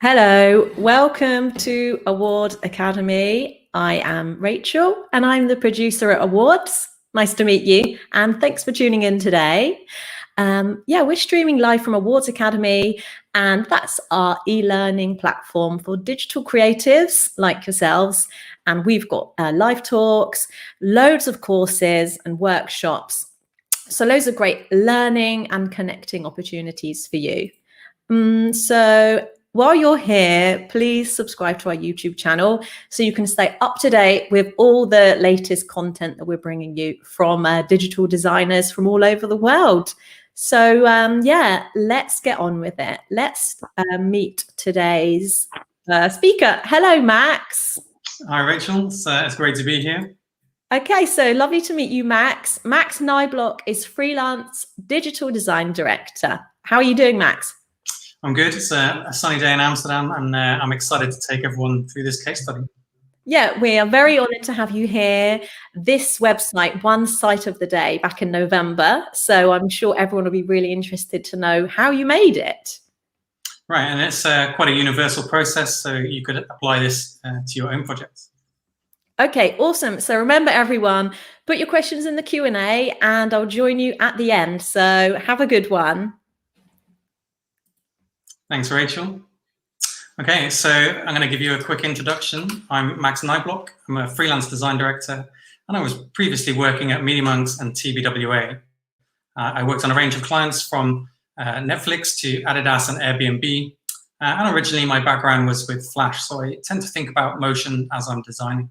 Hello, welcome to Award Academy. I am Rachel and I'm the producer at Awards. Nice to meet you and thanks for tuning in today. We're streaming live from Awards Academy, and that's our e-learning platform for digital creatives like yourselves. And we've got live talks, loads of courses and workshops. So loads of great learning and connecting opportunities for you. So while you're here, please subscribe to our YouTube channel so you can stay up to date with all the latest content that we're bringing you from digital designers from all over the world. So let's get on with it. Let's meet today's speaker. Hello, Max. Hi, Rachel. It's great to be here. Okay, so lovely to meet you, Max. Max Niblock is Freelance Digital Design Director. How are you doing, Max? I'm good. It's a sunny day in Amsterdam, and I'm excited to take everyone through this case study. Yeah, we are very honoured to have you here. This website won Site of the Day back in November, so I'm sure everyone will be really interested to know how you made it. Right, and it's quite a universal process, so you could apply this to your own projects. Okay, awesome. So remember, everyone, put your questions in the Q&A and I'll join you at the end. So have a good one. Thanks, Rachel. Okay, so I'm going to give you a quick introduction. I'm Max Niblock. I'm a freelance design director, and I was previously working at MediaMonks and TBWA. I worked on a range of clients from Netflix to Adidas and Airbnb. And originally my background was with Flash, so I tend to think about motion as I'm designing.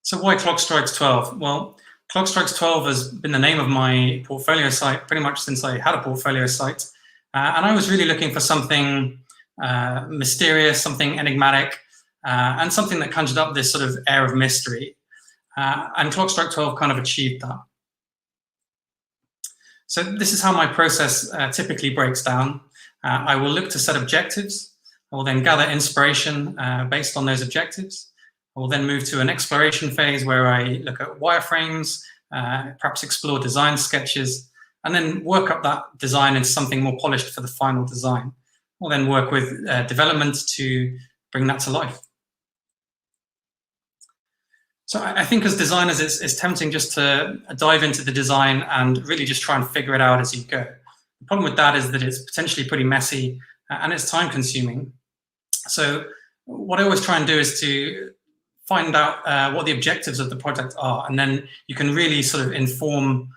So why Clock Strikes 12? Well, Clock Strikes 12 has been the name of my portfolio site pretty much since I had a portfolio site. And I was really looking for something mysterious, something enigmatic, and something that conjured up this sort of air of mystery. And Clock Strike 12 kind of achieved that. So this is how my process typically breaks down. I will look to set objectives. I will then gather inspiration based on those objectives. I will then move to an exploration phase where I look at wireframes, perhaps explore design sketches, and then work up that design into something more polished for the final design. We'll then work with development to bring that to life. So I think as designers, it's tempting just to dive into the design and really just try and figure it out as you go. The problem with that is that it's potentially pretty messy and it's time consuming. So what I always try and do is to find out what the objectives of the project are, and then you can really sort of inform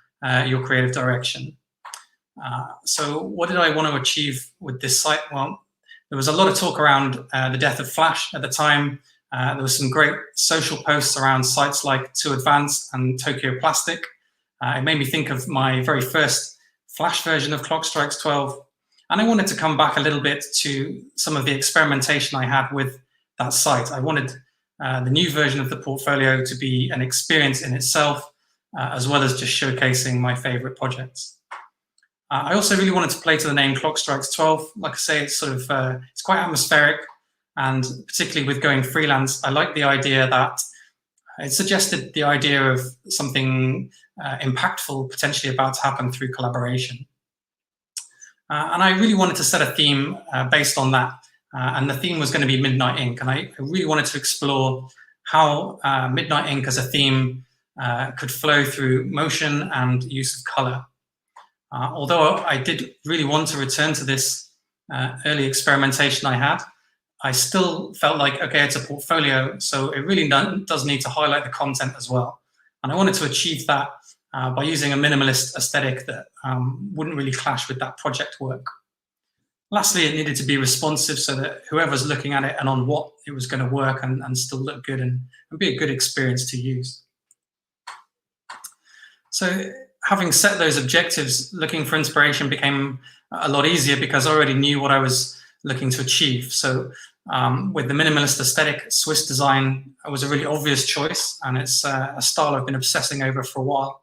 your creative direction. So what did I want to achieve with this site? Well, there was a lot of talk around the death of Flash at the time. There was some great social posts around sites like Too Advanced and Tokyo Plastic. It made me think of my very first Flash version of Clock Strikes 12. And I wanted to come back a little bit to some of the experimentation I had with that site. I wanted the new version of the portfolio to be an experience in itself, as well as just showcasing my favorite projects. I also really wanted to play to the name Clock Strikes 12. Like I say, it's sort of it's quite atmospheric, and particularly with going freelance, I like the idea that it suggested the idea of something impactful potentially about to happen through collaboration. And I really wanted to set a theme based on that, and the theme was going to be Midnight Ink, and I really wanted to explore how Midnight Ink as a theme could flow through motion and use of color. Although I did really want to return to this early experimentation I had, I still felt like, okay, it's a portfolio, so it really does need to highlight the content as well. And I wanted to achieve that by using a minimalist aesthetic that wouldn't really clash with that project work. Lastly, it needed to be responsive so that whoever's looking at it and on what it was going to work and still look good and be a good experience to use. So having set those objectives, looking for inspiration became a lot easier because I already knew what I was looking to achieve. So with the minimalist aesthetic, Swiss design was a really obvious choice, and it's a style I've been obsessing over for a while.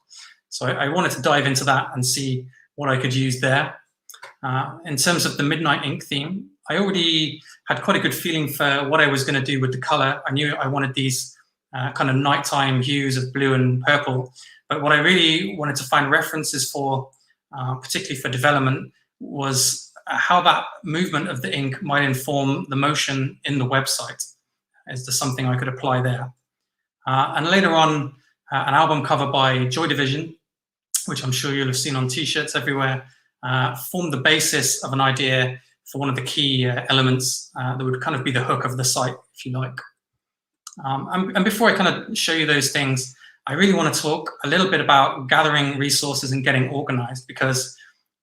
So I wanted to dive into that and see what I could use there. In terms of the Midnight Ink theme, I already had quite a good feeling for what I was going to do with the color. I knew I wanted these kind of nighttime hues of blue and purple. But what I really wanted to find references for, particularly for development, was how that movement of the ink might inform the motion in the website. Is there something I could apply there? And later on, an album cover by Joy Division, which I'm sure you'll have seen on t-shirts everywhere, formed the basis of an idea for one of the key elements that would kind of be the hook of the site, if you like. And before I kind of show you those things, I really want to talk a little bit about gathering resources and getting organized, because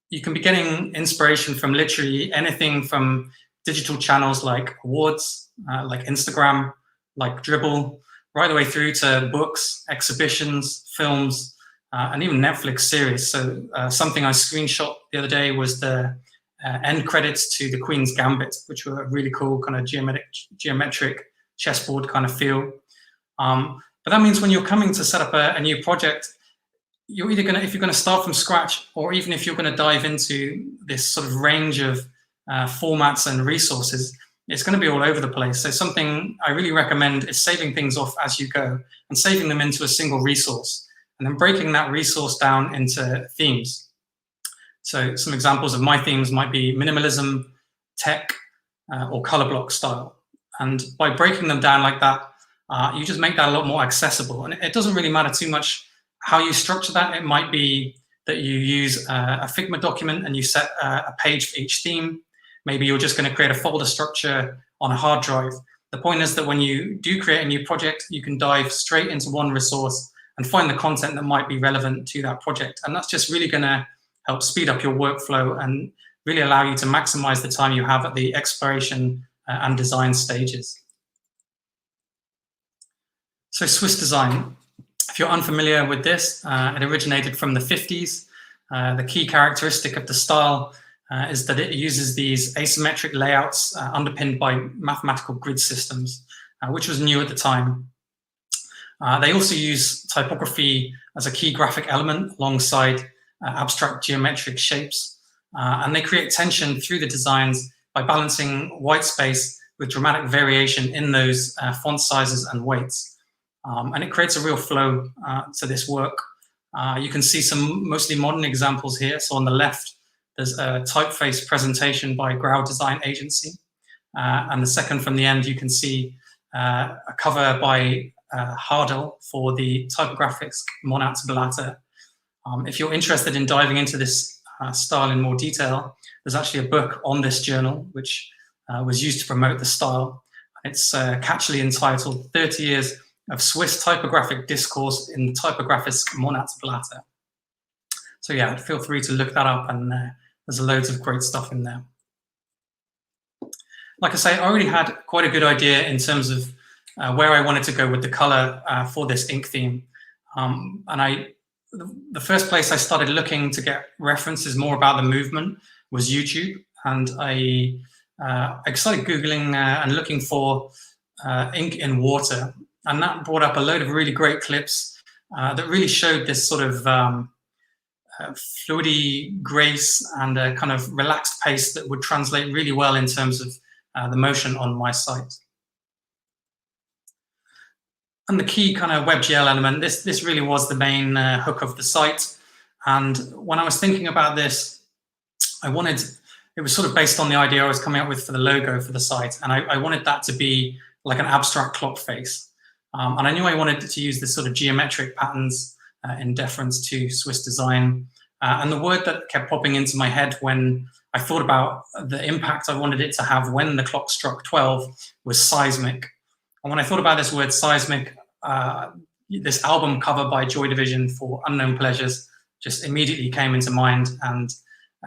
you can be getting inspiration from literally anything from digital channels like awards, like Instagram, like Dribbble, right the way through to books, exhibitions, films, and even Netflix series. So something I screenshot the other day was the end credits to The Queen's Gambit, which were a really cool kind of geometric chessboard kind of feel. But that means when you're coming to set up a new project, you're either going to, if you're going to start from scratch, or even if you're going to dive into this sort of range of formats and resources, it's going to be all over the place. So something I really recommend is saving things off as you go and saving them into a single resource, and then breaking that resource down into themes. So some examples of my themes might be minimalism, tech, or color block style. And by breaking them down like that, you just make that a lot more accessible. And it doesn't really matter too much how you structure that. It might be that you use a Figma document and you set a page for each theme. Maybe you're just going to create a folder structure on a hard drive. The point is that when you do create a new project, you can dive straight into one resource and find the content that might be relevant to that project. And that's just really going to help speed up your workflow and really allow you to maximize the time you have at the exploration and design stages. So Swiss design, if you're unfamiliar with this, it originated from the 50s. The key characteristic of the style is that it uses these asymmetric layouts underpinned by mathematical grid systems, which was new at the time. They also use typography as a key graphic element alongside abstract geometric shapes. And they create tension through the designs by balancing white space with dramatic variation in those font sizes and weights. And it creates a real flow to this work. You can see some mostly modern examples here. So on the left, there's a typeface presentation by Grau Design Agency. And the second from the end, you can see a cover by Hardel for the typographics Monatsblatter. If you're interested in diving into this style in more detail, there's actually a book on this journal, which was used to promote the style. It's catchily entitled 30 Years of Swiss Typographic Discourse in the Typographics Monatsblatter. So yeah, feel free to look that up, and there's loads of great stuff in there. Like I say, I already had quite a good idea in terms of where I wanted to go with the color for this ink theme. And the first place I started looking to get references more about the movement was YouTube. And I started Googling and looking for ink in water. And that brought up a load of really great clips that really showed this sort of fluidity, grace, and a kind of relaxed pace that would translate really well in terms of the motion on my site. And the key kind of WebGL element, this really was the main hook of the site. And when I was thinking about this, it was sort of based on the idea I was coming up with for the logo for the site. And I wanted that to be like an abstract clock face. And I knew I wanted to use this sort of geometric patterns in deference to Swiss design. And the word that kept popping into my head when I thought about the impact I wanted it to have when the clock struck 12 was seismic. And when I thought about this word seismic, this album cover by Joy Division for Unknown Pleasures just immediately came into mind. And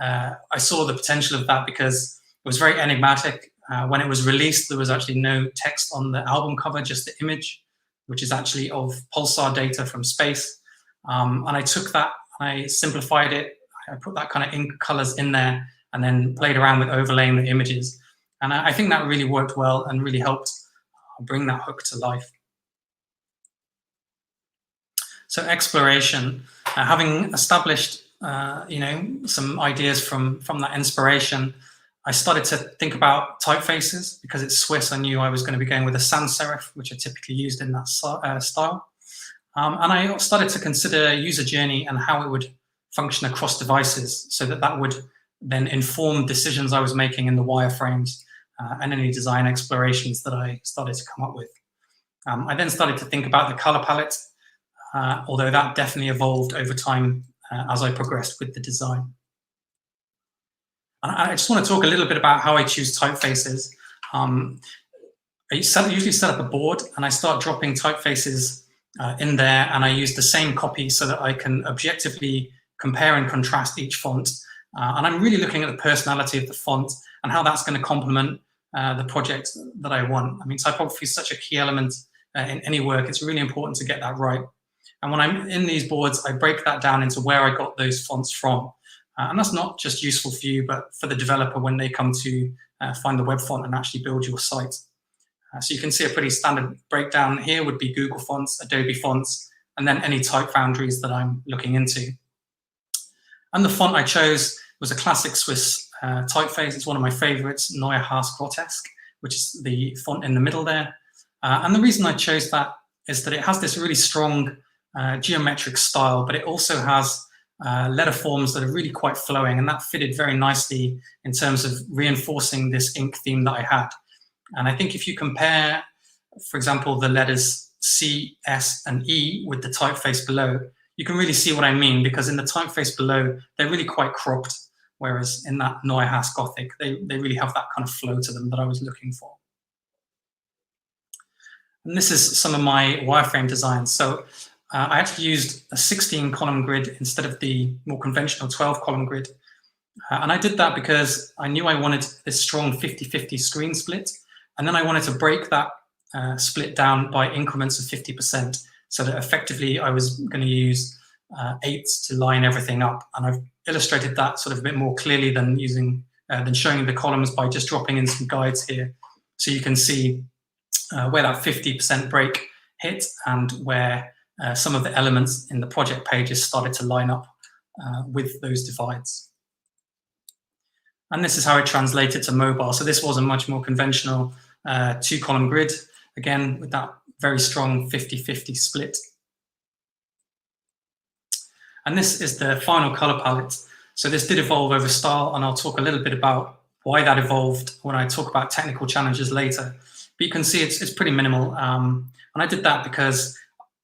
I saw the potential of that because it was very enigmatic. When it was released, there was actually no text on the album cover, just the image, which is actually of pulsar data from space. And I took that, I simplified it, I put that kind of ink colors in there, and then played around with overlaying the images. And I think that really worked well and really helped bring that hook to life. So exploration, having established some ideas from that inspiration, I started to think about typefaces. Because it's Swiss, I knew I was going to be going with a sans serif, which are typically used in that style. And I started to consider user journey and how it would function across devices, so that would then informed decisions I was making in the wireframes and any design explorations that I started to come up with. I then started to think about the color palette, although that definitely evolved over time as I progressed with the design. I just want to talk a little bit about how I choose typefaces. I usually set up a board and I start dropping typefaces in there, and I use the same copy so that I can objectively compare and contrast each font. And I'm really looking at the personality of the font and how that's going to complement the project that I want. I mean, typography is such a key element in any work. It's really important to get that right. And when I'm in these boards, I break that down into where I got those fonts from. And that's not just useful for you, but for the developer when they come to find the web font and actually build your site. So you can see a pretty standard breakdown here would be Google Fonts, Adobe Fonts, and then any type foundries that I'm looking into. And the font I chose was a classic Swiss typeface. It's one of my favorites, Neue Haas Grotesk, which is the font in the middle there. And the reason I chose that is that it has this really strong geometric style, but it also has letter forms that are really quite flowing, and that fitted very nicely in terms of reinforcing this ink theme that I had. And I think if you compare, for example, the letters C, S, and E with the typeface below, you can really see what I mean, because in the typeface below, they're really quite cropped, whereas in that Neue Haas Gothic, they really have that kind of flow to them that I was looking for. And this is some of my wireframe designs. So I actually used a 16-column grid instead of the more conventional 12-column grid. And I did that because I knew I wanted this strong 50-50 screen split. And then I wanted to break that split down by increments of 50%, so that effectively I was going to use 8s to line everything up. And I've illustrated that sort of a bit more clearly than showing the columns by just dropping in some guides here. So you can see where that 50% break hit and where some of the elements in the project pages started to line up with those divides. And this is how it translated to mobile. So this was a much more conventional 2-column grid, again, with that very strong 50-50 split. And this is the final color palette. So this did evolve over style, and I'll talk a little bit about why that evolved when I talk about technical challenges later. But you can see it's pretty minimal. And I did that because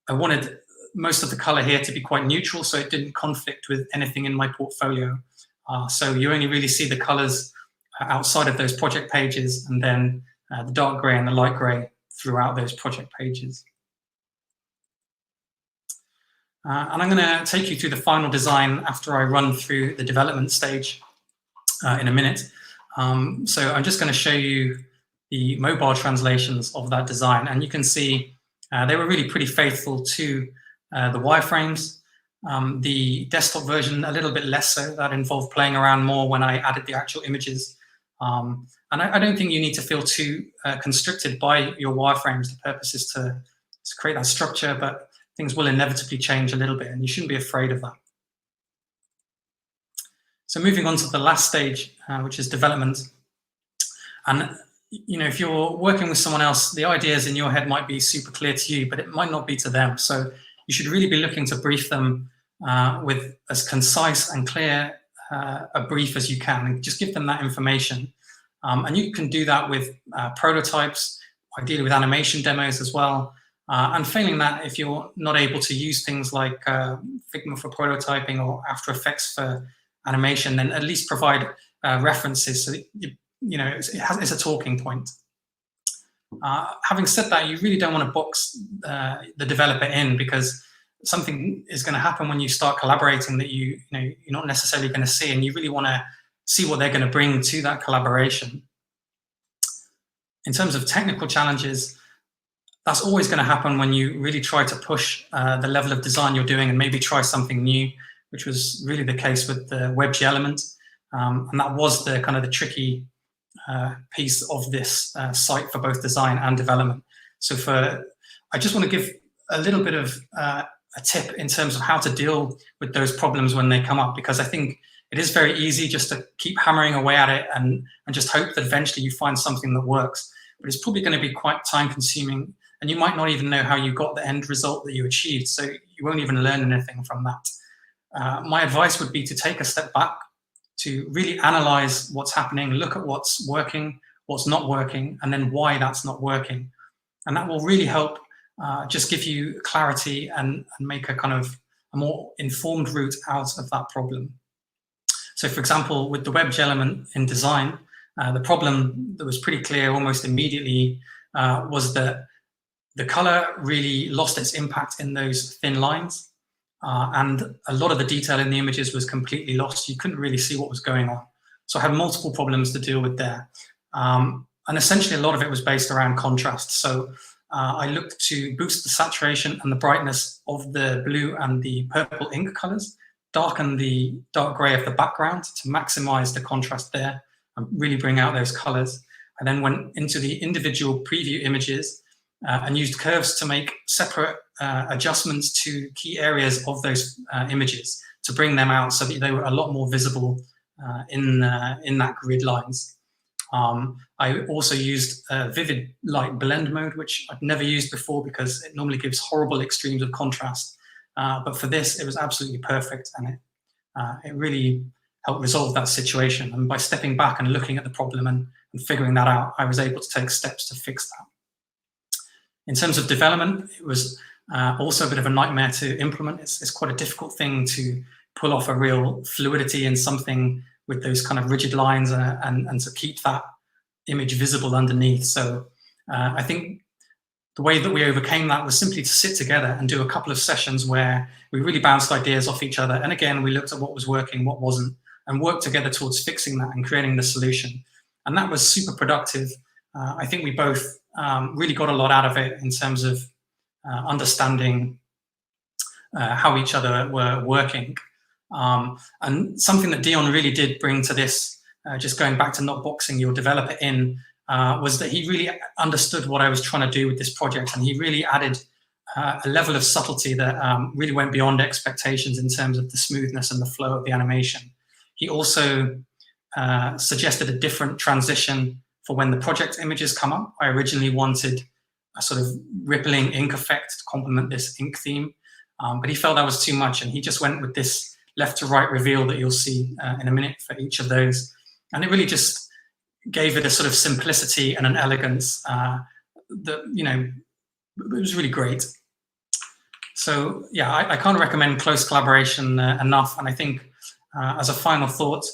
I wanted most of the color here to be quite neutral, so it didn't conflict with anything in my portfolio. So you only really see the colors outside of those project pages, and then the dark gray and the light gray throughout those project pages. And I'm going to take you through the final design after I run through the development stage in a minute. So I'm just going to show you the mobile translations of that design, and you can see they were really pretty faithful to the wireframes. The desktop version, a little bit less so. That involved playing around more when I added the actual images. And I don't think you need to feel too constricted by your wireframes. The purpose is to create that structure, but things will inevitably change a little bit, and you shouldn't be afraid of that. So moving on to the last stage, which is development. And you know, if you're working with someone else, the ideas in your head might be super clear to you, but it might not be to them. So you should really be looking to brief them with as concise and clear a brief as you can, and just give them that information. And you can do that with prototypes, ideally with animation demos as well. And failing that, if you're not able to use things like Figma for prototyping or After Effects for animation, then at least provide references so that it's a talking point. Having said that, you really don't want to box the developer in, because something is going to happen when you start collaborating that you're not necessarily going to see, and you really want to see what they're going to bring to that collaboration. In terms of technical challenges, that's always going to happen when you really try to push the level of design you're doing and maybe try something new, which was really the case with the WebG element. And that was the kind of the tricky piece of this site for both design and development. So I just want to give a little bit of a tip in terms of how to deal with those problems when they come up, because I think it is very easy just to keep hammering away at it and just hope that eventually you find something that works. But it's probably going to be quite time consuming, and you might not even know how you got the end result that you achieved. So you won't even learn anything from that. My advice would be to take a step back, to really analyze what's happening, look at what's working, what's not working, and then why that's not working. And that will really help just give you clarity and make a kind of a more informed route out of that problem. So for example, with the wedge element in design, the problem that was pretty clear almost immediately was that the color really lost its impact in those thin lines. And a lot of the detail in the images was completely lost. You couldn't really see what was going on. So I had multiple problems to deal with there. And essentially a lot of it was based around contrast. So I looked to boost the saturation and the brightness of the blue and the purple ink colors, darken the dark gray of the background to maximize the contrast there and really bring out those colors. I then went into the individual preview images and used curves to make separate adjustments to key areas of those images to bring them out so that they were a lot more visible in that grid lines. I also used vivid light blend mode, which I've never used before because it normally gives horrible extremes of contrast. But for this, it was absolutely perfect, and it really helped resolve that situation. And by stepping back and looking at the problem and figuring that out, I was able to take steps to fix that. In terms of development, it was also a bit of a nightmare to implement. It's quite a difficult thing to pull off a real fluidity in something with those kind of rigid lines and to keep that image visible underneath. So I think the way that we overcame that was simply to sit together and do a couple of sessions where we really bounced ideas off each other. And again, we looked at what was working, what wasn't, and worked together towards fixing that and creating the solution. And that was super productive. I think we both really got a lot out of it in terms of understanding how each other were working. And something that Dion really did bring to this, just going back to not boxing your developer in, was that he really understood what I was trying to do with this project, and he really added a level of subtlety that really went beyond expectations in terms of the smoothness and the flow of the animation. He also suggested a different transition for when the project images come up. I originally wanted a sort of rippling ink effect to complement this ink theme, but he felt that was too much, and he just went with this left to right reveal that you'll see in a minute for each of those. And it really just gave it a sort of simplicity and an elegance that, you know, it was really great. So yeah, I can't recommend close collaboration enough. And I think as a final thought,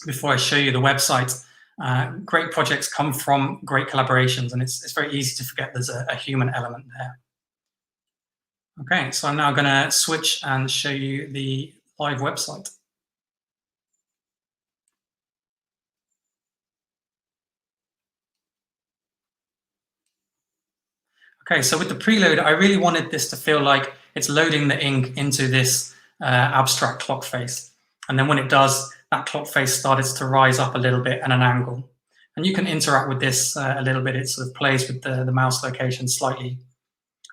before I show you the website, great projects come from great collaborations, and it's very easy to forget there's a human element there. Okay, so I'm now going to switch and show you the live website. Okay, so with the preload, I really wanted this to feel like it's loading the ink into this abstract clock face. And then when it does, that clock face started to rise up a little bit at an angle. And you can interact with this a little bit. It sort of plays with the mouse location slightly.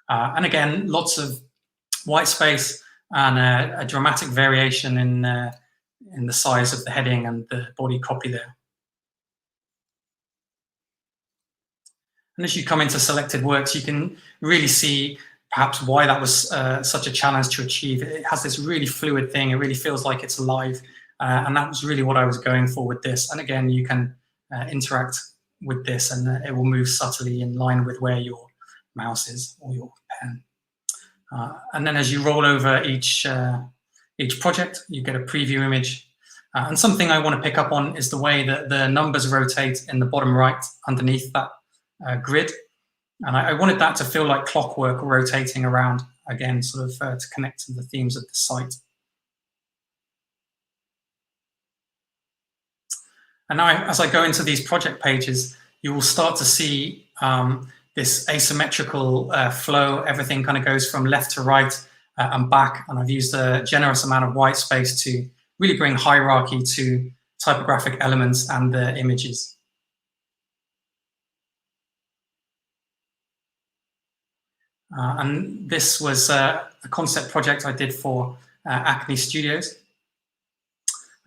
And again, lots of white space and a dramatic variation in the size of the heading and the body copy there. And as you come into selected works, you can really see perhaps why that was such a challenge to achieve. It has this really fluid thing. It really feels like it's alive. And that was really what I was going for with this. And again, you can interact with this, and it will move subtly in line with where your mouse is or your pen. And then as you roll over each project, you get a preview image. And something I want to pick up on is the way that the numbers rotate in the bottom right underneath that grid. And I wanted that to feel like clockwork rotating around, again, sort of to connect to the themes of the site. And now, as I go into these project pages, you will start to see this asymmetrical flow. Everything kind of goes from left to right and back. And I've used a generous amount of white space to really bring hierarchy to typographic elements and the images. And this was a concept project I did for Acne Studios.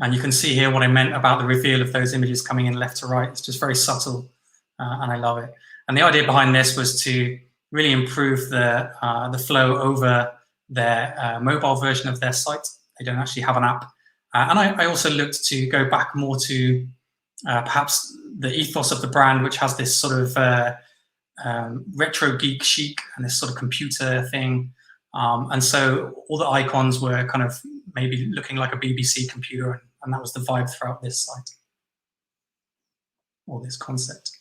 And you can see here what I meant about the reveal of those images coming in left to right. It's just very subtle, and I love it. And the idea behind this was to really improve the flow over their mobile version of their site. They don't actually have an app And I also looked to go back more to perhaps the ethos of the brand, which has this sort of retro geek chic and this sort of computer thing. And so all the icons were kind of maybe looking like a BBC computer, and that was the vibe throughout this site, or this concept.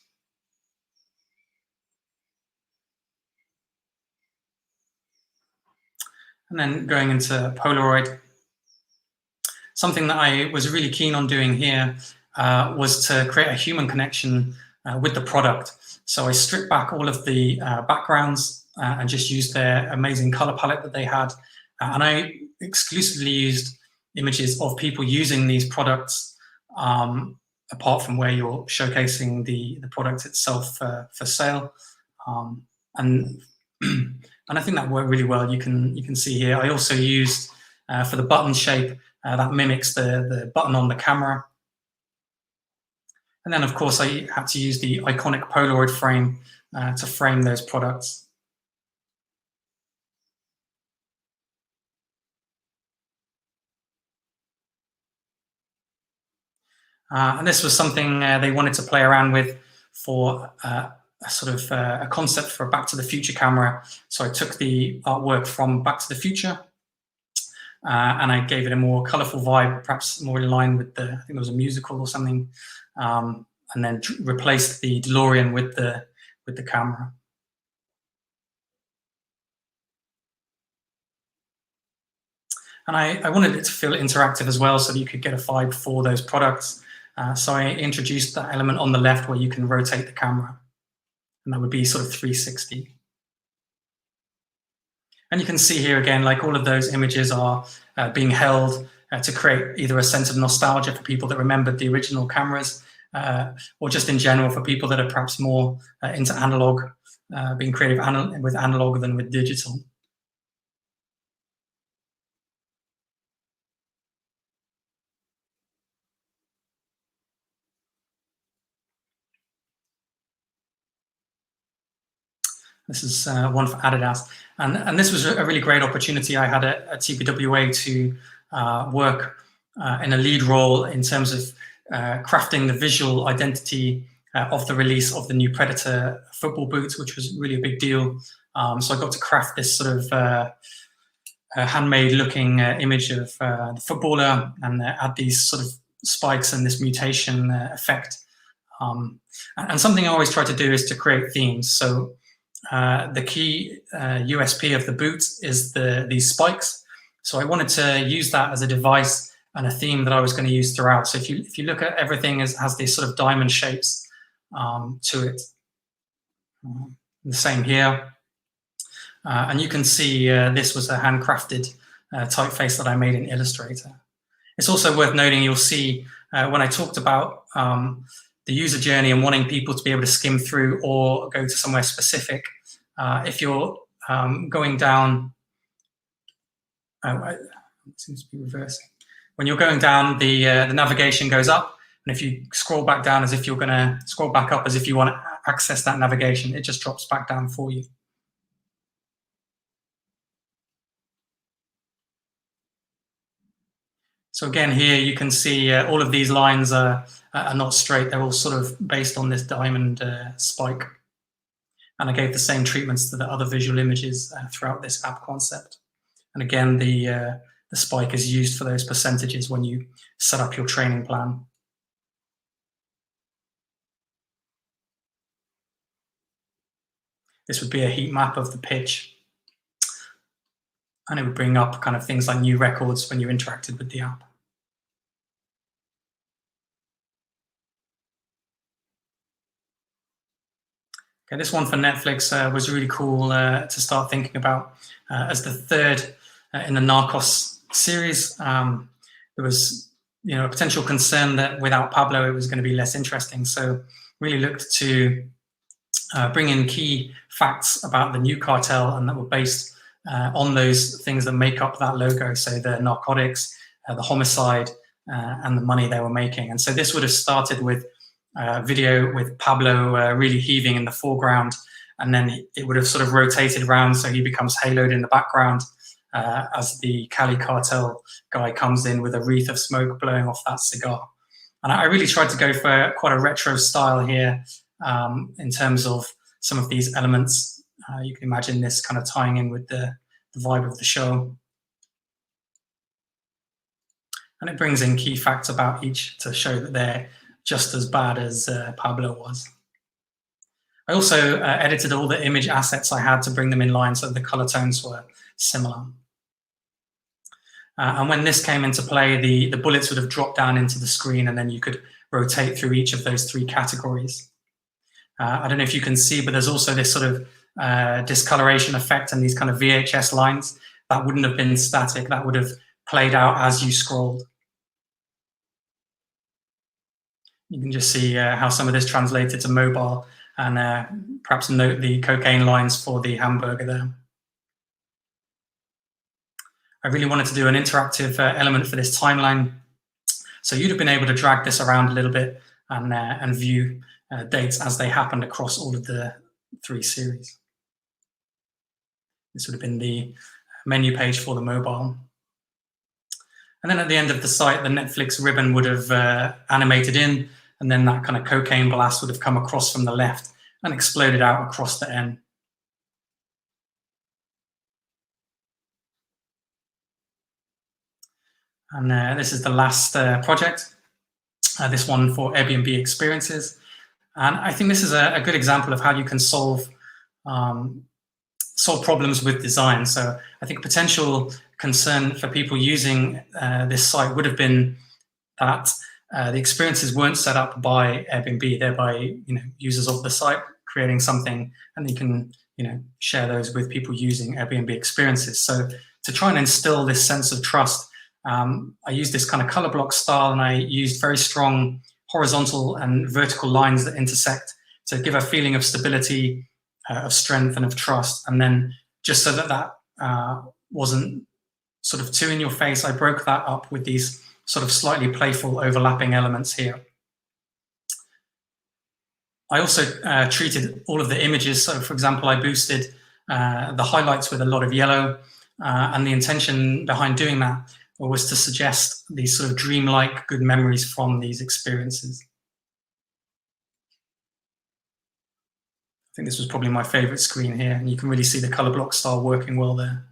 And then going into Polaroid, something that I was really keen on doing here was to create a human connection with the product. So I stripped back all of the backgrounds and just used their amazing color palette that they had. And I exclusively used images of people using these products, apart from where you're showcasing the product itself for sale. And I think that worked really well. You can see here. I also used for the button shape that mimics the button on the camera. And then, of course, I had to use the iconic Polaroid frame to frame those products. And this was something they wanted to play around with for a sort of a concept for a Back to the Future camera. So I took the artwork from Back to the Future and I gave it a more colorful vibe, perhaps more in line with I think it was a musical or something, and then replaced the DeLorean with the camera. And I wanted it to feel interactive as well, so that you could get a vibe for those products. So I introduced that element on the left where you can rotate the camera, and that would be sort of 360. And you can see here again, like all of those images are being held to create either a sense of nostalgia for people that remembered the original cameras, or just in general for people that are perhaps more into analog, being creative with analog than with digital. This is one for Adidas. And this was a really great opportunity I had at TBWA to work in a lead role in terms of crafting the visual identity of the release of the new Predator football boots, which was really a big deal. So I got to craft this sort of handmade looking image of the footballer and add these sort of spikes and this mutation effect. And something I always try to do is to create themes. So the key USP of the boot is these spikes. So I wanted to use that as a device and a theme that I was going to use throughout. So if you look at everything, it has these sort of diamond shapes to it. The same here. And you can see this was a handcrafted typeface that I made in Illustrator. It's also worth noting, you'll see when I talked about the user journey and wanting people to be able to skim through or go to somewhere specific, if you're going down, it seems to be reversing. When you're going down, the navigation goes up, and if you scroll back down as if you're going to scroll back up as if you want to access that navigation, it just drops back down for you. So again, here you can see all of these lines are not straight. They're all sort of based on this diamond spike. And I gave the same treatments to the other visual images throughout this app concept. And again, the spike is used for those percentages when you set up your training plan. This would be a heat map of the pitch. And it would bring up kind of things like new records when you interacted with the app. Okay, this one for Netflix was really cool to start thinking about as the third in the Narcos series. There was, a potential concern that without Pablo it was going to be less interesting. So really looked to bring in key facts about the new cartel, and that were based on those things that make up that logo. So the narcotics, the homicide, and the money they were making. And so this would have started with video with Pablo really heaving in the foreground, and then it would have sort of rotated around so he becomes haloed in the background, as the Cali cartel guy comes in with a wreath of smoke blowing off that cigar. And I really tried to go for quite a retro style here in terms of some of these elements. You can imagine this kind of tying in with the vibe of the show. And it brings in key facts about each to show that they're just as bad as Pablo was. I also edited all the image assets I had to bring them in line so the color tones were similar. And when this came into play, the bullets would have dropped down into the screen, and then you could rotate through each of those three categories. I don't know if you can see, but there's also this sort of discoloration effect and these kind of VHS lines that wouldn't have been static, that would have played out as you scrolled. You can just see how some of this translated to mobile, and perhaps note the cocaine lines for the hamburger there. I really wanted to do an interactive element for this timeline. So you'd have been able to drag this around a little bit and view dates as they happened across all of the three series. This would have been the menu page for the mobile. And then at the end of the site, the Netflix ribbon would have animated in, and then that kind of cocaine blast would have come across from the left and exploded out across the end. And this is the last project, this one for Airbnb experiences. And I think this is a good example of how you can solve problems with design. So I think potential concern for people using this site would have been that the experiences weren't set up by Airbnb. They're by users of the site creating something, and you can share those with people using Airbnb experiences. So to try and instill this sense of trust, I used this kind of color block style, and I used very strong horizontal and vertical lines that intersect to give a feeling of stability, of strength, and of trust. And then just so that wasn't sort of too in your face, I broke that up with these sort of slightly playful overlapping elements here. I also treated all of the images. So for example, I boosted the highlights with a lot of yellow, and the intention behind doing that was to suggest these sort of dreamlike good memories from these experiences. I think this was probably my favorite screen here, and you can really see the color block style working well there.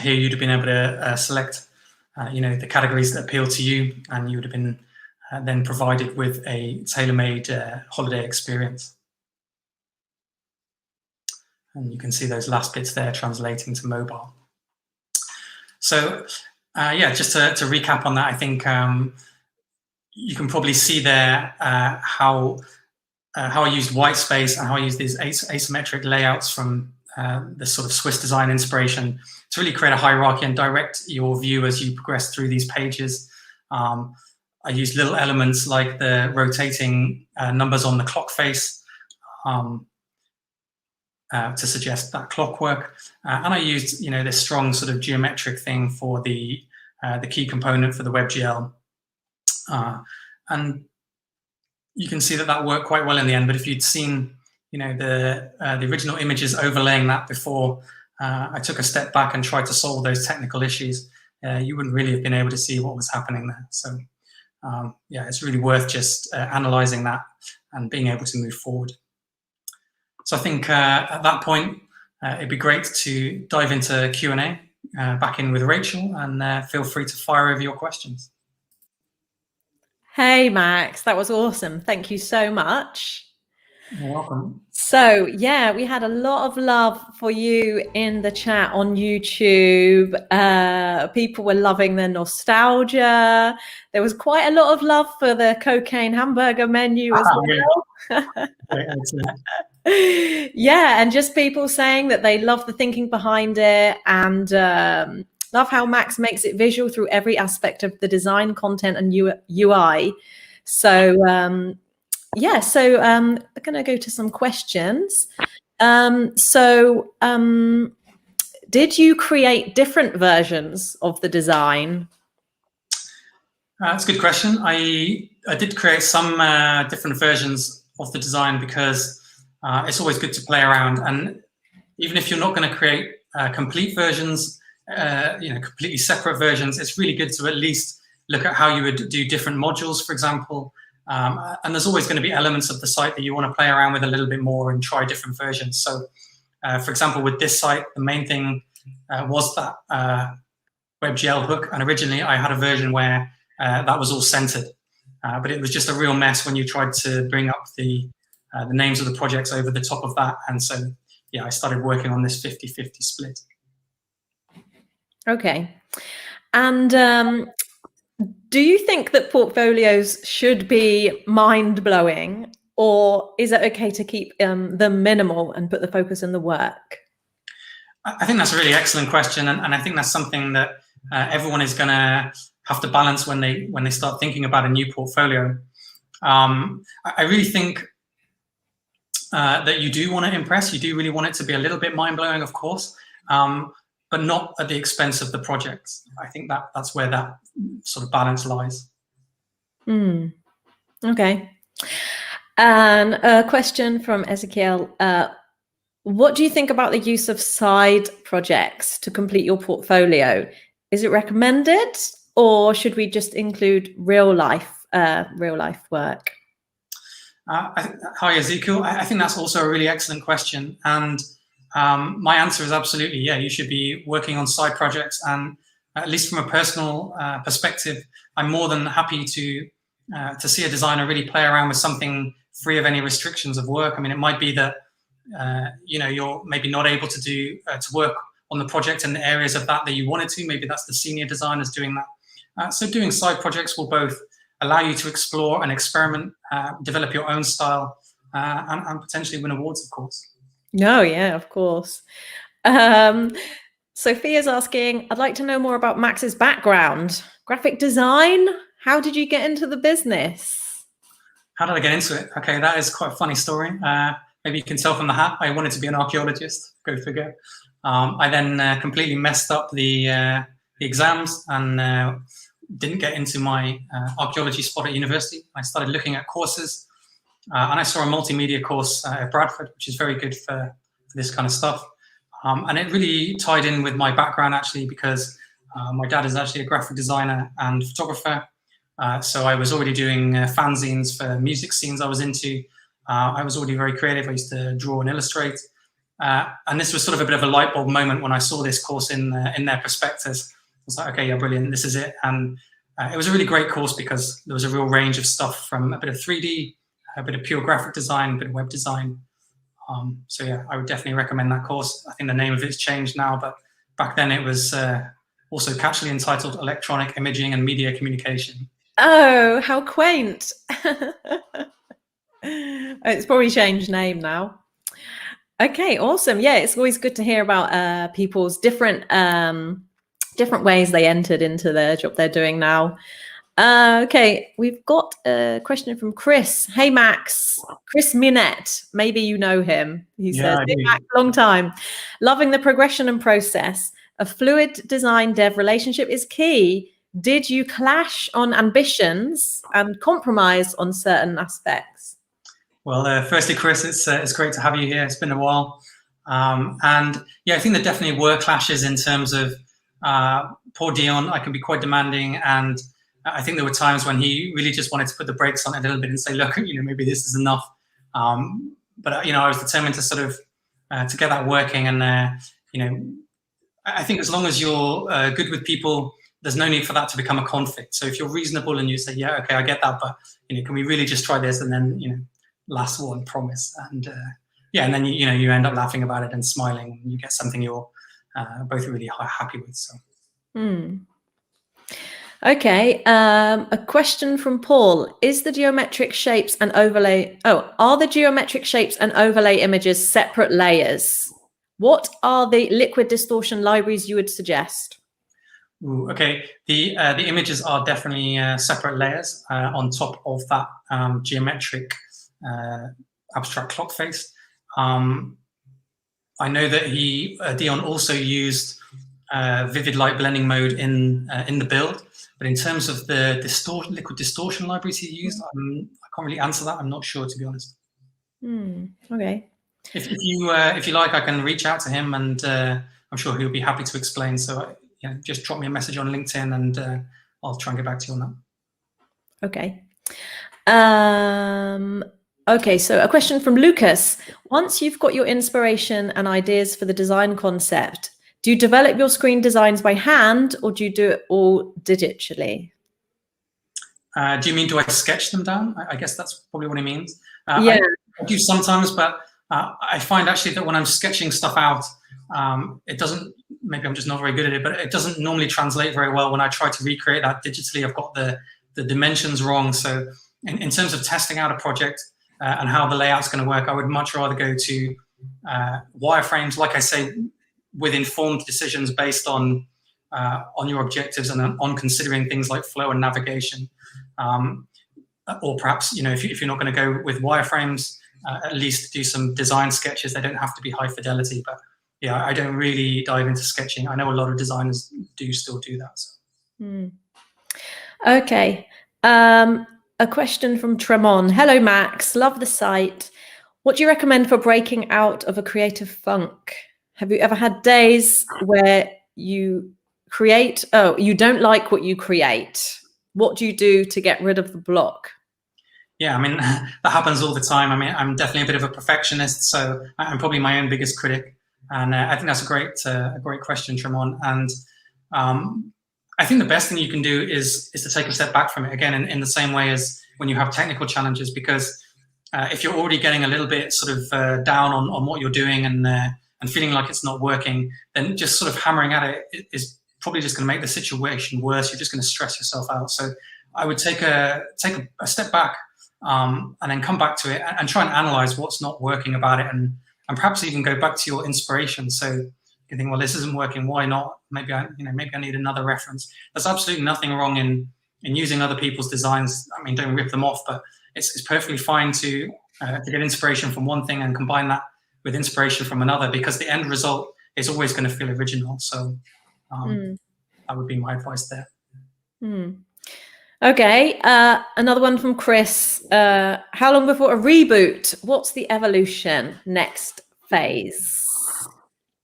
Here you'd have been able to select the categories that appeal to you, and you would have been then provided with a tailor-made holiday experience. And you can see those last bits there translating to mobile. So yeah, just to recap on that, I think you can probably see there how I used white space and how I used these asymmetric layouts from the sort of Swiss design inspiration to really create a hierarchy and direct your view as you progress through these pages. I used little elements like the rotating numbers on the clock face to suggest that clockwork, and I used this strong sort of geometric thing for the key component for the WebGL, and you can see that worked quite well in the end. But if you'd seen the original images overlaying that before I took a step back and tried to solve those technical issues, you wouldn't really have been able to see what was happening there. So yeah, it's really worth just analyzing that and being able to move forward. So I think at that point, it'd be great to dive into Q&A back in with Rachel, and feel free to fire over your questions. Hey, Max, that was awesome. Thank you so much. You're welcome. So yeah, we had a lot of love for you in the chat on YouTube. People were loving the nostalgia. There was quite a lot of love for the cocaine hamburger menu as well. Yeah, and just people saying that they love the thinking behind it, and love how Max makes it visual through every aspect of the design, content, and UI. So yeah, so I'm going to go to some questions. Did you create different versions of the design? That's a good question. I did create some different versions of the design because it's always good to play around. And even if you're not going to create complete versions, completely separate versions, it's really good to at least look at how you would do different modules, for example. And there's always going to be elements of the site that you want to play around with a little bit more and try different versions. So, for example, with this site, the main thing was that WebGL hook. And originally I had a version where that was all centered, but it was just a real mess when you tried to bring up the names of the projects over the top of that. And so, yeah, I started working on this 50-50 split. Okay. And do you think that portfolios should be mind-blowing, or is it okay to keep them minimal and put the focus in the work? I think that's a really excellent question. And I think that's something that everyone is going to have to balance when they start thinking about a new portfolio. I really think that you do want to impress. You do really want it to be a little bit mind-blowing, of course, but not at the expense of the projects. I think that's where that sort of balance lies. Okay. And a question from Ezekiel. What do you think about the use of side projects to complete your portfolio? Is it recommended, or should we just include real life work? Hi, Ezekiel. I think that's also a really excellent question. And my answer is absolutely, yeah, you should be working on side projects. And at least from a personal perspective, I'm more than happy to see a designer really play around with something free of any restrictions of work. I mean, it might be that, you're maybe not able to do to work on the project in the areas of that you wanted to. Maybe that's the senior designers doing that. So doing side projects will both allow you to explore and experiment, develop your own style, and potentially win awards, of course. No, yeah, of course. Sophia's asking, I'd like to know more about Max's background. Graphic design? How did you get into the business? How did I get into it? Okay, that is quite a funny story. Maybe you can tell from the hat, I wanted to be an archaeologist, go figure. I then completely messed up the exams and didn't get into my archaeology spot at university. I started looking at courses and I saw a multimedia course at Bradford, which is very good for this kind of stuff. And it really tied in with my background, actually, because my dad is actually a graphic designer and photographer. So I was already doing fanzines for music scenes I was into. I was already very creative. I used to draw and illustrate. And this was sort of a bit of a light bulb moment when I saw this course in their prospectus. I was like, okay, yeah, brilliant, this is it. And it was a really great course because there was a real range of stuff, from a bit of 3D, a bit of pure graphic design, a bit of web design. So yeah, I would definitely recommend that course. I think the name of it's changed now, but back then it was also catchily entitled Electronic Imaging and Media Communication. Oh, how quaint. It's probably changed name now. Okay, awesome. Yeah, it's always good to hear about people's different ways they entered into the job they're doing now. Okay, we've got a question from Chris. Hey, Max. Chris Minette. Maybe you know him. He says, hey, Max, long time. Loving the progression and process. A fluid design dev relationship is key. Did you clash on ambitions and compromise on certain aspects? Well, firstly, Chris, it's great to have you here. It's been a while. And yeah, I think there definitely were clashes in terms of poor Dion. I can be quite demanding, and I think there were times when he really just wanted to put the brakes on it a little bit and say, look, maybe this is enough. But I was determined to sort of to get that working. And I think as long as you're good with people, there's no need for that to become a conflict. So if you're reasonable and you say, yeah, okay, I get that, but can we really just try this? And then last one, promise. And and then you end up laughing about it and smiling, and you get something you're both really happy with. So. Okay, a question from Paul. Are the geometric shapes and overlay images separate layers? What are the liquid distortion libraries you would suggest? Ooh, okay, the images are definitely separate layers on top of that geometric abstract clock face. I know that Dion also used vivid light blending mode in the build. But in terms of the liquid distortion libraries he used, I can't really answer that. I'm not sure, to be honest. Okay. If you like, I can reach out to him, and I'm sure he'll be happy to explain. So just drop me a message on LinkedIn, and I'll try and get back to you on that. Okay. Okay, so a question from Lucas. Once you've got your inspiration and ideas for the design concept, do you develop your screen designs by hand, or do you do it all digitally? Do you mean, do I sketch them down? I guess that's probably what he means. Yeah. I do sometimes, but I find actually that when I'm sketching stuff out, it doesn't, maybe I'm just not very good at it, but it doesn't normally translate very well when I try to recreate that digitally. I've got the dimensions wrong. So in terms of testing out a project and how the layout's going to work, I would much rather go to wireframes, like I say, with informed decisions based on your objectives and on considering things like flow and navigation. Or perhaps, if you're not going to go with wireframes, at least do some design sketches. They don't have to be high fidelity, but yeah, I don't really dive into sketching. I know a lot of designers do still do that. So. Okay. A question from Tremon. Hello, Max. Love the site. What do you recommend for breaking out of a creative funk? Have you ever had days where you create, you don't like what you create? What do you do to get rid of the block? Yeah, I mean, that happens all the time. I mean, I'm definitely a bit of a perfectionist, so I'm probably my own biggest critic. And I think that's a great question, Tremon. And I think the best thing you can do is to take a step back from it, again, in the same way as when you have technical challenges, because if you're already getting a little bit sort of down on what you're doing and feeling like it's not working, then just sort of hammering at it is probably just going to make the situation worse. You're just going to stress yourself out. So I would take a step back and then come back to it and try and analyze what's not working about it, and perhaps even go back to your inspiration. So you think, well, this isn't working. Why not? Maybe I need another reference. There's absolutely nothing wrong in using other people's designs. I mean, don't rip them off, but it's perfectly fine to get inspiration from one thing and combine that with inspiration from another, because the end result is always going to feel original. So that would be my advice there. Okay, another one from Chris. How long before a reboot? What's the evolution next phase?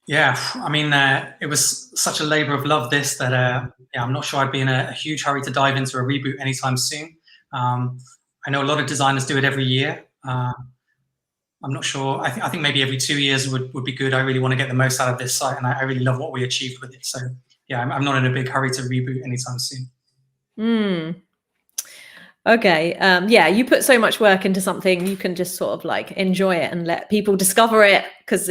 Yeah, I mean, it was such a labor of love, this, that I'm not sure I'd be in a huge hurry to dive into a reboot anytime soon. I know a lot of designers do it every year. I'm not sure. I think maybe every 2 years would be good. I really want to get the most out of this site, and I really love what we achieved with it. So yeah, I'm not in a big hurry to reboot anytime soon. Okay. Yeah, you put so much work into something, you can just sort of like enjoy it and let people discover it, because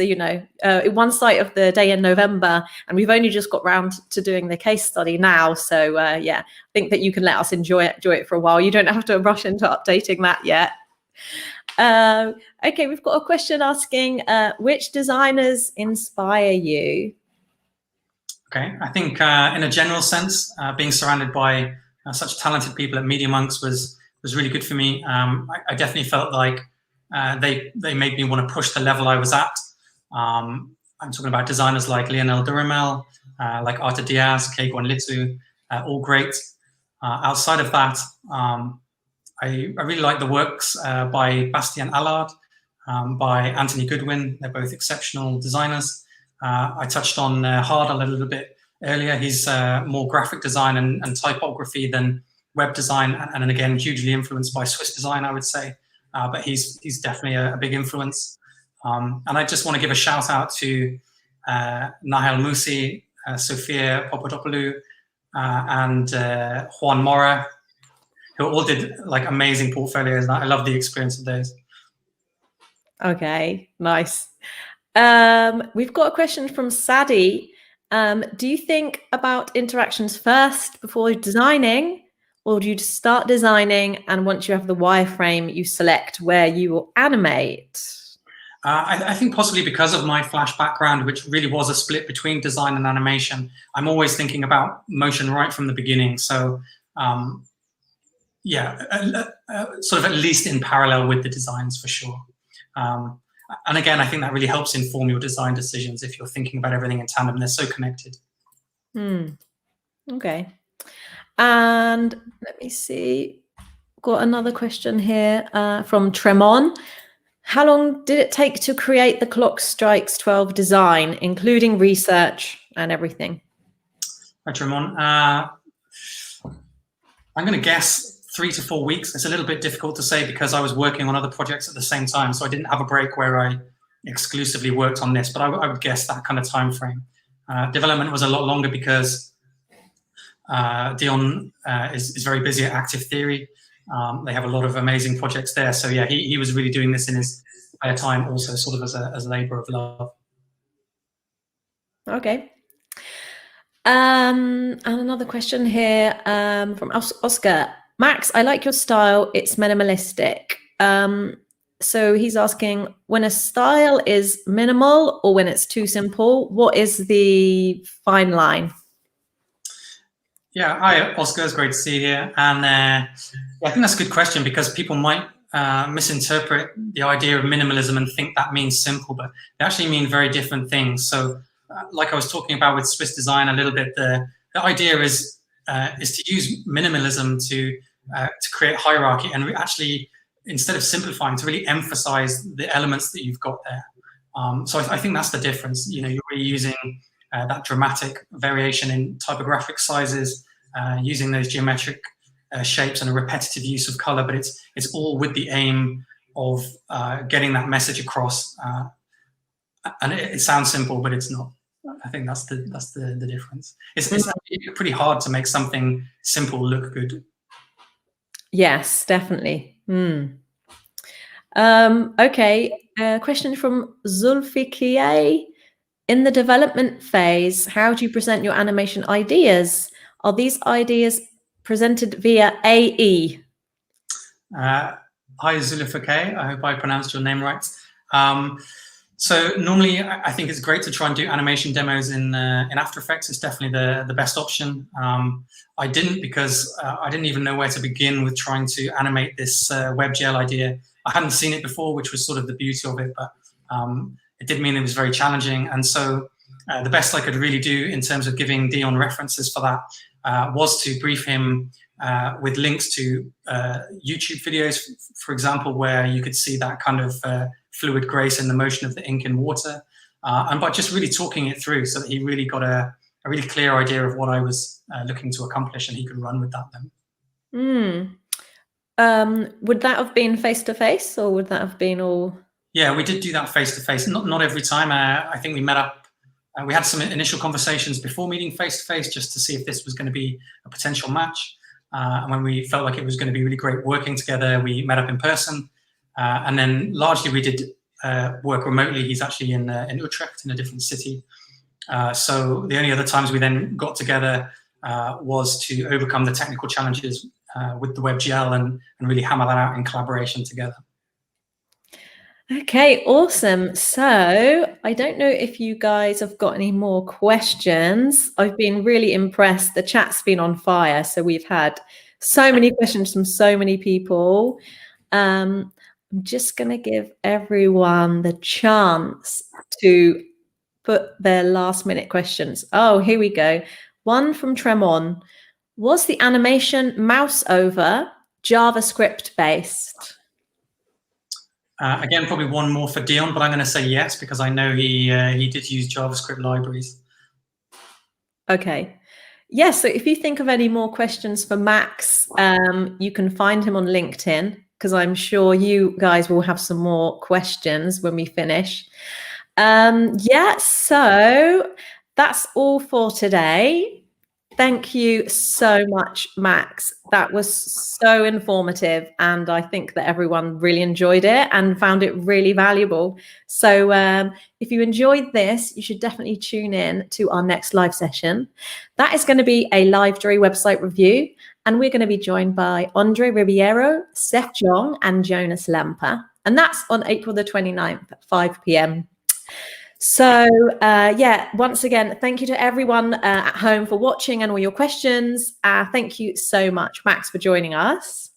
one site of the day in November, and we've only just got round to doing the case study now. So yeah, I think that you can let us enjoy it for a while. You don't have to rush into updating that yet. Okay, we've got a question asking, which designers inspire you? Okay, I think in a general sense, being surrounded by such talented people at Media Monks was really good for me. I definitely felt like they made me want to push the level I was at. I'm talking about designers like Lionel Duramel, like Arta Diaz, Keiguan Litu, all great. Outside of that, I really like the works by Bastien Allard, by Anthony Goodwin. They're both exceptional designers. I touched on Hardal a little bit earlier. He's more graphic design and typography than web design, and again, hugely influenced by Swiss design, I would say. But he's definitely a big influence. And I just want to give a shout out to Nahel Musi, Sophia Papadopoulou, and Juan Mora, who all did like amazing portfolios. And I love the experience of those. Okay, nice. We've got a question from Sadie. Do you think about interactions first before designing, or do you start designing and once you have the wireframe, you select where you will animate? I think possibly because of my Flash background, which really was a split between design and animation, I'm always thinking about motion right from the beginning. So yeah, sort of at least in parallel with the designs for sure. And again, I think that really helps inform your design decisions if you're thinking about everything in tandem. They're so connected. Okay. And let me see, got another question here from Tremon. How long did it take to create the Clock Strikes 12 design, including research and everything? Hi, Tremon. I'm going to guess 3 to 4 weeks. It's a little bit difficult to say because I was working on other projects at the same time, so I didn't have a break where I exclusively worked on this, but I would guess that kind of time frame. Development was a lot longer because Dion is very busy at Active Theory. They have a lot of amazing projects there. So yeah, he was really doing this in his spare time also, sort of as a labor of love. Okay. And another question here from Oscar. Max, I like your style. It's minimalistic. So he's asking, when a style is minimal or when it's too simple, what is the fine line? Yeah, hi, Oscar. It's great to see you here. And I think that's a good question because people might misinterpret the idea of minimalism and think that means simple, but they actually mean very different things. So like I was talking about with Swiss design a little bit, the idea is to use minimalism to create hierarchy and actually, instead of simplifying, to really emphasize the elements that you've got there. So I think that's the difference. You know, you're really using that dramatic variation in typographic sizes, using those geometric shapes and a repetitive use of color, but it's all with the aim of getting that message across. And it sounds simple, but it's not. I think that's the difference. It's pretty hard to make something simple look good. Yes, definitely. Okay, question from Zulfikiye. In the development phase, how do you present your animation ideas? Are these ideas presented via AE? Hi, Zulfikiye. I hope I pronounced your name right. So normally, I think it's great to try and do animation demos in After Effects. It's definitely the best option. I didn't because I didn't even know where to begin with trying to animate this WebGL idea. I hadn't seen it before, which was sort of the beauty of it, but it did mean it was very challenging. And so the best I could really do in terms of giving Dion references for that was to brief him with links to YouTube videos, for example, where you could see that kind of fluid grace in the motion of the ink in water, and by just really talking it through so that he really got a really clear idea of what I was looking to accomplish, and he could run with that then. Would that have been face-to-face, or would that have been all? Yeah, we did do that face-to-face. Not every time. I think we met up. We had some initial conversations before meeting face-to-face just to see if this was going to be a potential match. And when we felt like it was going to be really great working together, we met up in person. And then largely we did work remotely. He's actually in Utrecht, in a different city. So the only other times we then got together was to overcome the technical challenges with the WebGL and really hammer that out in collaboration together. Okay, awesome. So I don't know if you guys have got any more questions. I've been really impressed. The chat's been on fire. So we've had so many questions from so many people. I'm just going to give everyone the chance to put their last minute questions. Oh, here we go. One from Tremon. Was the animation mouse over JavaScript based? Again, probably one more for Dion, but I'm going to say yes because I know he did use JavaScript libraries. Okay. Yes, so if you think of any more questions for Max, you can find him on LinkedIn because I'm sure you guys will have some more questions when we finish. Yeah, so that's all for today. Thank you so much, Max. That was so informative, and I think that everyone really enjoyed it and found it really valuable. So if you enjoyed this, you should definitely tune in to our next live session. That is going to be a Livejoy website review, and we're going to be joined by Andre Ribeiro, Seth Jong, and Jonas Lemper. And that's on April the 29th at 5 p.m. So yeah, once again, thank you to everyone at home for watching and all your questions. Thank you so much, Max, for joining us.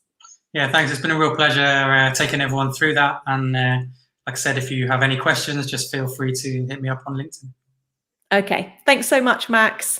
Yeah, thanks. It's been a real pleasure taking everyone through that. And like I said, if you have any questions, just feel free to hit me up on LinkedIn. Okay, thanks so much, Max.